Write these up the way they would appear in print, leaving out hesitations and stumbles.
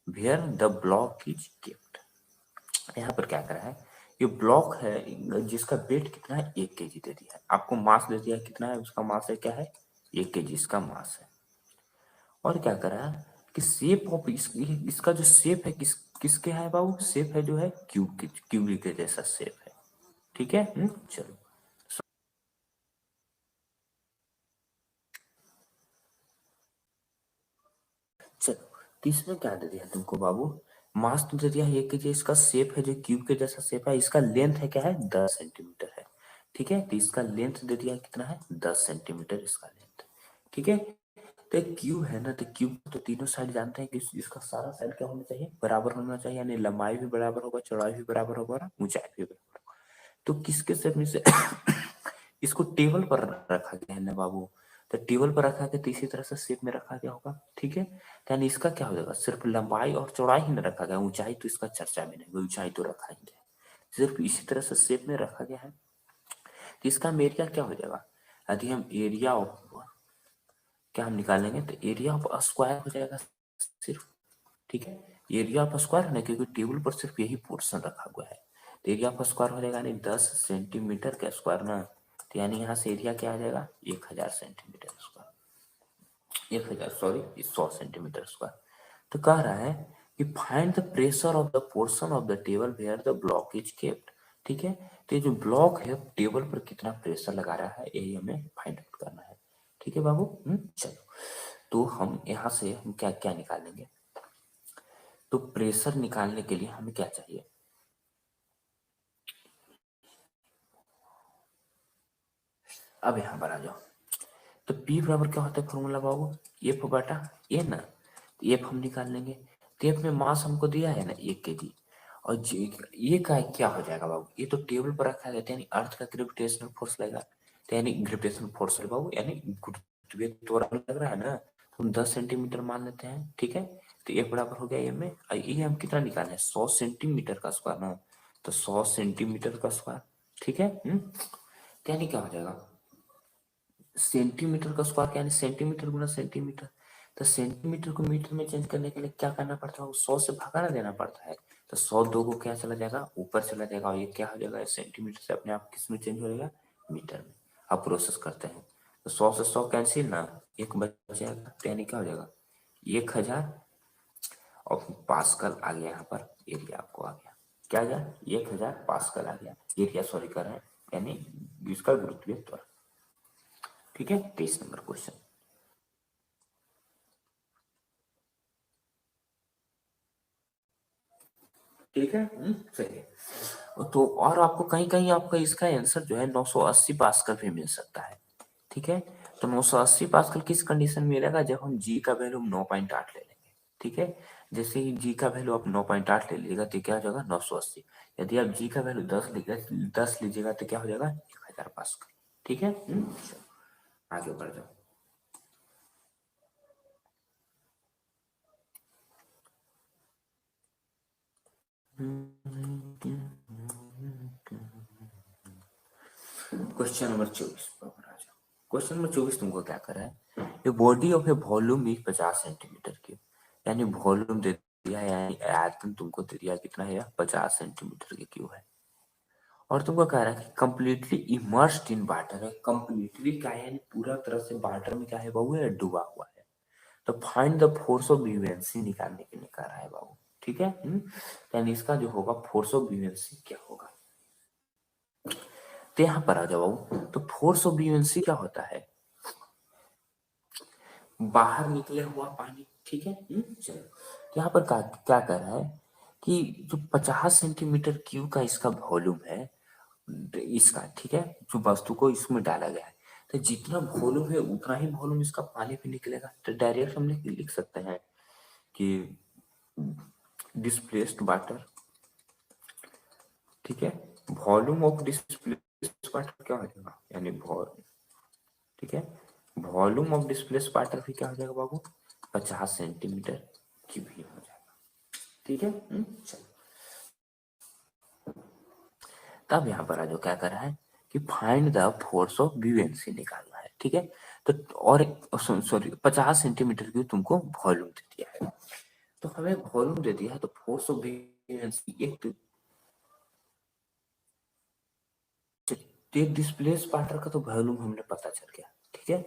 Where the block is kept. यहाँ पर क्या करा है, ये ब्लॉक है जिसका वेट कितना है 1 kg दे दिया है, आपको मास दे दिया है कितना है, उसका मास है क्या है 1 kg इसका मास है। और क्या करा है कि शेप ऑफ इसका जो शेप है किसके है बाबू, शेप है जो है क्यूब के जैसा शेप है। ठीक है चलो चलो, तो इसमें क्या दे दिया तुमको बाबू, मास तो दे दिया है 1 kg, इसका शेप है जो क्यूब के जैसा शेप है, इसका लेंथ है क्या है 10 सेंटीमीटर है। ठीक है, तो इसका लेंथ दे दिया कितना है 10 सेंटीमीटर इसका लेंथ। ठीक है, तो एक क्यूब है ना, तो क्यूब तो तीनों साइड जानते हैं कि इसका सारा साइड क्या होना चाहिए, बराबर होना चाहिए, यानी लंबाई भी बराबर होगा, चौड़ाई भी बराबर होगा और ऊंचाई भी बराबर होगा। तो किसके शेप में से इसको टेबल पर रखा गया है ना बाबू, तो टेबल पर रखा गया तो इसी तरह से शेप में रखा गया होगा। ठीक है, यानी इसका क्या हो जाएगा, सिर्फ लंबाई और चौड़ाई ही न रखा गया, ऊंचाई तो इसका चर्चा में नहीं, ऊंचाई तो रखा ही नहीं, सिर्फ इसी तरह से शेप में रखा गया है। तो इसका एरिया क्या हो जाएगा, यदि हम एरिया ऑफ क्या हम निकालेंगे तो एरिया ऑफ स्क्वायर हो जाएगा सिर्फ। ठीक है, एरिया ऑफ स्क्वायर है ना, क्योंकि टेबल पर सिर्फ यही पोर्शन रखा हुआ है, तो एरिया ऑफ स्क्वायर हो जाएगा यानी 10 सेंटीमीटर का स्क्वायर ना, तो यानी यहाँ से एरिया क्या आ जाएगा 1000 centimetre square, 1000 sorry 100 centimetre square. तो कह रहा है कि find the pressure of the portion of the table where the block is kept. ठीक है, तो ये जो ब्लॉक है टेबल पर कितना प्रेशर लगा रहा है यही हमें फाइंड आउट करना है। ठीक है बाबू चलो, तो हम यहाँ से हम क्या क्या निकालेंगे, तो प्रेशर निकालने के लिए हमें क्या चाहिए, अब यहाँ पर आ जाओ, तो P बराबर क्या होता है फॉर्मूला बाबू, एफ बटा ए ना, तो एफ हम निकाल लेंगे, तो एफ में मास हमको दिया है ना 1 kg, और ये का क्या हो जाएगा बाबू, ये तो टेबल पर रखा गया यानी अर्थ का ग्रेविटेशनल फोर्स लगेगा, तो यानी ग्रेविटेशनल फोर्स है बाबू, यानी गुरुत्वीय त्वरण लग रहा है ना, तो हम 10 सेंटीमीटर मान लेते हैं। ठीक है, तो एफ बराबर हो गया ए में, और ये हम कितना निकाले हैं 100 सेंटीमीटर का स्क्वायर ना, तो 100 सेंटीमीटर का स्क्वायर। ठीक है तो यानी क्या हो जाएगा, सेंटीमीटर का स्क्वायर यानी सेंटीमीटर गुना सेंटीमीटर, तो सेंटीमीटर को मीटर में चेंज करने के लिए क्या करना पड़ता है, 100 से भगाना देना पड़ता है, तो 100 दो को क्या चला जाएगा ऊपर चला जाएगा, और ये क्या हो जाएगा सेंटीमीटर से अपने आप किस में चेंज हो जाएगा मीटर में। अब प्रोसेस करते हैं, तो 100 से 100 कैंसिल ना, एक बच जाएगा, तो यानी क्या हो जाएगा 1000, और पास्कल आ गया, यहाँ पर एरिया आपको आ गया, क्या आ गया 1000 पास्कल आ गया, एरिया सॉरी कर रहे हैं, यानी इसका गुरुत्वीय त्वरण। ठीक है, 23 नंबर क्वेश्चन। ठीक है सही है, तो और आपको कहीं कहीं आपका इसका आंसर जो है 980 पास्कल भी मिल सकता है। ठीक है, तो 980 पास्कल किस कंडीशन में मिलेगा, जब हम जी का वैल्यू 9.8 ले लेंगे। ठीक है, जैसे ही जी का वैल्यू आप 9.8 ले लीजिएगा तो क्या हो जाएगा 980, यदि आप जी का वैल्यू 10 लीजिएगा तो क्या हो जाएगा 1000 पास्कल। ठीक है चलो, आगे बढ़ जाओ। क्वेश्चन नंबर 24 पर आ जाओ। क्वेश्चन नंबर 24 तुमको क्या करा है, a body of A volume is 50 centimetre cube, यानी वॉल्यूम दे दिया है, यानी आयतन तुमको दे दिया कितना है 50 सेंटीमीटर के क्यूब है, और तुमको कह रहा है कि कंप्लीटली इमर्स्ड इन वाटर है, कंप्लीटली क्या है यानी पूरा तरह से वाटर में क्या है बाबू है डूबा हुआ है, तो फाइंड द फोर्स ऑफ ब्यूएंसी निकालने के लिए कह रहा है बाबू। ठीक है यानी इसका जो होगा फोर्स ऑफ ब्यूएंसी क्या होगा, तो यहाँ पर आ जाओ बाबू, तो फोर्स ऑफ ब्यूएंसी क्या होता है, बाहर निकले हुआ पानी। ठीक है चलो, यहाँ पर क्या क्या कर रहा है कि जो 50 सेंटीमीटर क्यूब का इसका वॉल्यूम है इसका, ठीक है जो वस्तु को इसमें डाला गया है, तो जितना वॉल्यूम है उतना ही वॉल्यूम इसका पानी पे निकलेगा, तो डायरेक्ट हम लिख सकते हैं कि डिस्प्लेस्ड वाटर। ठीक है, वॉल्यूम ऑफ डिस्प्लेस्ड वाटर क्या हो जाएगा, यानी ठीक है वॉल्यूम ऑफ डिस्प्लेस्ड वाटर भी क्या हो जाएगा बाबू 50 सेंटीमीटर क्यूब ही हो जाएगा। ठीक है चलो, तब यहाँ पर जो क्या कर रहा है कि फाइंड द फोर्स ऑफ ब्यूएंसी निकालना है। ठीक है, तो और सॉरी 50 सेंटीमीटर की तुमको वॉल्यूम दे दिया है, तो हमें वॉल्यूम दे दिया है, तो फोर्स ऑफ वेलोसिटी एक डिस्प्लेस वाटर का तो वॉल्यूम हमने पता चल गया, ठीक है।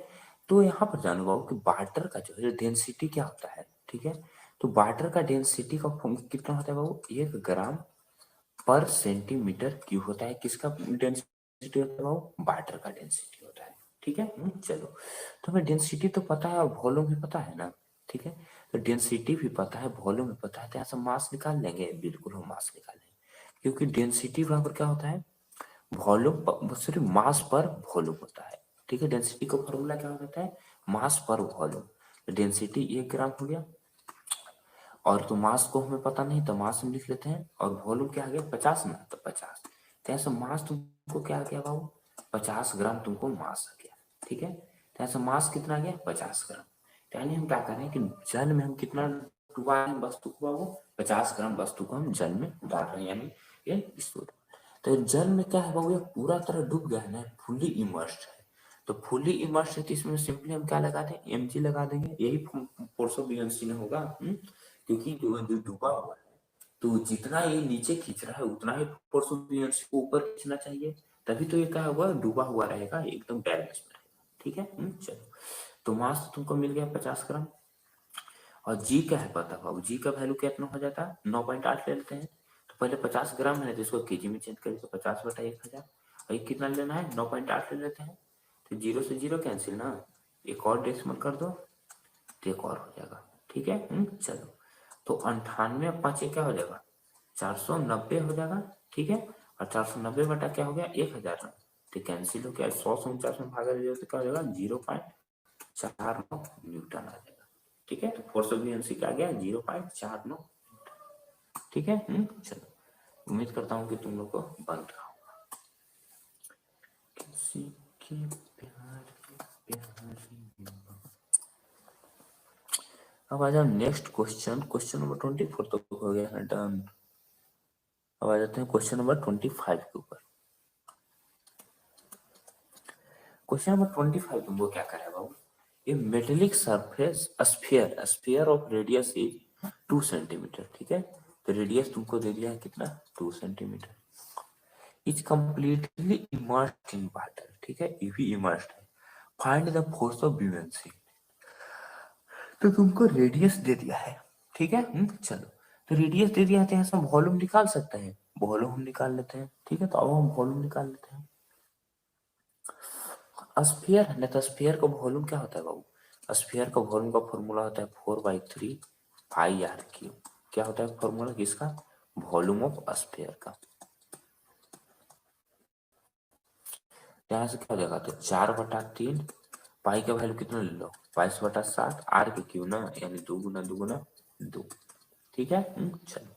तो यहाँ पर जानो बाबू कि वाटर का जो है डेंसिटी क्या होता है, ठीक है। तो वाटर का डेंसिटी का कितना होता है बाबू, 1 ग्राम पर सेंटीमीटर क्यूब होता है। किसका डेंसिटी होता है बाबू, वाटर का डेंसिटी होता है, ठीक है। चलो, तो हमें डेंसिटी तो पता है और वॉल्यूम भी पता है ना, ठीक है। तो डेंसिटी भी पता है, वॉल्यूम भी पता है, तो यहाँ से मास निकाल लेंगे, बिल्कुल हम मास निकाल लेंगे, क्योंकि डेंसिटी बराबर क्या होता है, वॉल्यूम सिर्फ मास पर वॉल्यूम होता है, ठीक है। डेंसिटी का फॉर्मूला क्या होता है, मास पर वॉल्यूम। डेंसिटी 1 ग्राम हो गया, और तो मास को हमें पता नहीं, तो मास हम लिख लेते हैं, और वॉल्यूम क्या आ गया 50 ना, तो 50। तो ऐसे मास तुमको क्या आ गया बाबू, 50 ग्राम तुमको मास आ गया, ठीक है। तो ऐसे मास कितना आ गया 50 ग्राम। तो यानी हम क्या कर रहे हैं कि जल में हम कितना डुबा रहे हैं वस्तु को बाबू, 50 ग्राम वस्तु को हम जल में डाल रहे हैं, यानी ये स्टोर। तो जल में क्या है बाबू, ये पूरा तरह डूब गया है ना, फुल्ली इमर्स्ड है। तो फुल्ली इमर्स्ड है, तो इसमें सिंपली हम क्या लगा दें, mg लगा देंगे, यही फोर्स ऑफ बीएनसी में होगा। क्योंकि जो डूबा हुआ है, तो जितना ये नीचे खींच रहा है उतना ही फोर्स ऑफ बीएनसी को ऊपर खींचना चाहिए, तभी तो ये क्या होगा, डूबा हुआ रहेगा, एकदम बैलेंस में रहेगा, ठीक है। चलो, तो मास तुमको मिल गया 50 ग्राम, और जी का है पता बाबू, जी का वैल्यू कितना हो जाता है, 9.8 ले लेते हैं। तो पहले 50 ग्राम है, तो इसको केजी में चेंज करें, तो 50/1000, और ये कितना लेना है, 9.8 ले लेते हैं। तो 0 से 0 कैंसिल ना, एक और डेसिमल कर दो, तो एक और हो जाएगा, ठीक है। चलो, तो 98 पाँच क्या हो जाएगा, 490 हो जाएगा, ठीक है। और 490 बटा क्या हो गया, 1000 ना, तो कैंसिल हो गया, 100 से 49 में भागा दिया तो क्या हो जाएगा, 0.49 न्यूटन आ जाएगा, ठीक है। तो फोर्स ऑफ बीएनसी क्या आ गया, 0.49, ठीक है। चलो, उम्मीद करता हूँ कि तुम लोग को बन रहा होगा। किसी के प्यार अब आ जाओ नेक्स्ट क्वेश्चन, क्वेश्चन नंबर 24 तो हो गया है डन। अब आ जाते हैं क्वेश्चन नंबर 25 के ऊपर। क्वेश्चन नंबर 25 तुमको क्या करा है बाबू, a metallic surface sphere, sphere of radius is 2 centimetre, ठीक है। तो रेडियस तुमको दे दिया है कितना, 2 centimetre, is completely immersed in water, ठीक है, ये भी इमर्स्ड है। फाइंड द फोर्स ऑफ ब्यूएंसी, तो तुमको रेडियस दे दिया है, ठीक है। चलो, तो रेडियस दे दिया है, तो यहाँ से हम वॉल्यूम निकाल सकते हैं, वॉल्यूम हम निकाल लेते हैं, ठीक है। तो अब हम वॉल्यूम निकाल लेते हैं। स्फीयर है ना, तो स्फीयर का वॉल्यूम क्या होता है बाबू, स्फीयर का वॉल्यूम का फॉर्मूला होता है 4/3 पाई आर क्यूब। क्या होता है फॉर्मूला किसका, वॉल्यूम ऑफ स्फीयर का। यहाँ से क्या हो जाएगा, तो 4/3 पाई का वैल्यू कितना ले लो, 22/7 आर के क्यू ना, यानी 2 गुना 2 गुना 2, ठीक है। चलो,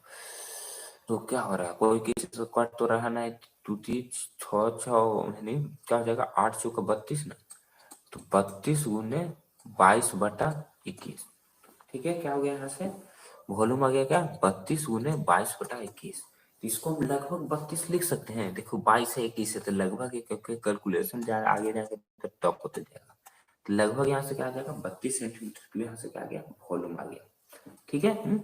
तो क्या हो रहा है, कोई किसी से कट तो रहा नहीं, 2 3 6 6 यानी क्या हो जाएगा, 8 चौका 32 ना, तो 32 × 22/21, ठीक है। क्या हो गया, यहाँ से वॉल्यूम आ गया क्या, 32 × 22/21। इसको हम लगभग 32 लिख सकते हैं, देखो 22 है 21 है, तो लगभग क्योंकि कैलकुलेशन आगे जाके तो टफ होते जाएगा, तो लगभग यहाँ से क्या आ जाएगा 32 सेंटीमीटर, तो यहाँ से क्या आ गया, वॉल्यूम आ गया, ठीक है।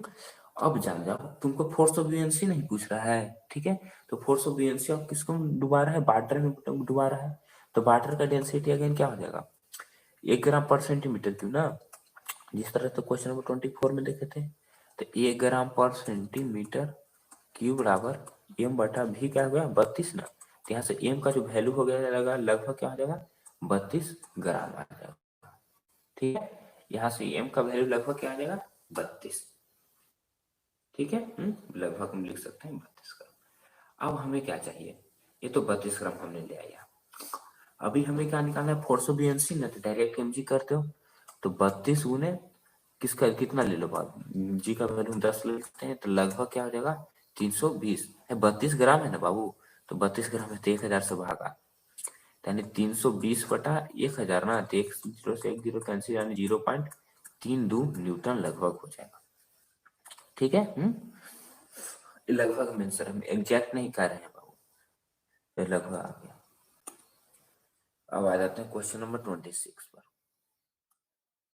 अब जान जाओ, तुमको फोर्स ऑफ बीएनसी नहीं पूछ रहा है, ठीक है। तो फोर्स ऑफ बीएनसी अब किसको डुबा रहा है, वाटर में डुबा रहा है, तो वाटर का डेंसिटी अगेन क्या हो जाएगा, 1 ग्राम पर सेंटीमीटर क्यूब ना, जिस तरह तो क्वेश्चन नंबर 24 में देखे थे। तो 1 ग्राम पर सेंटीमीटर क्यूब बराबर एम बटा भी क्या हो गया, 32 ना, तो यहाँ से एम का जो वैल्यू हो गया लगा लगभग क्या हो जाएगा, 32 ग्राम आ जाएगा, ठीक है। यहाँ से एम का वैल्यू लगभग क्या आ जाएगा, 32, ठीक है। लगभग हम लिख सकते हैं 32 ग्राम। अब हमें क्या चाहिए, ये तो 32 ग्राम हमने ले आया, अभी हमें क्या निकालना है, फोर्स ऑफ बीएनसी ना, तो डायरेक्ट एमजी करते हो, तो 32 गुने किसका कितना ले लो बात, जी का वैल्यू 10 ले लेते हैं, तो लगभग क्या हो जाएगा, 320 है, 32 ग्राम है ना बाबू, तो 32 ग्राम है तो 1000 से भागा, यानी 320/1000 ना, तो 1 0 से 1 0 कैंसिल, यानी 0.32 न्यूटन लगभग हो जाएगा, ठीक है। लगभग हम आंसर, हम एग्जैक्ट नहीं कर रहे हैं बाबू, तो लगभग आ गया। अब आ जाते हैं क्वेश्चन नंबर 26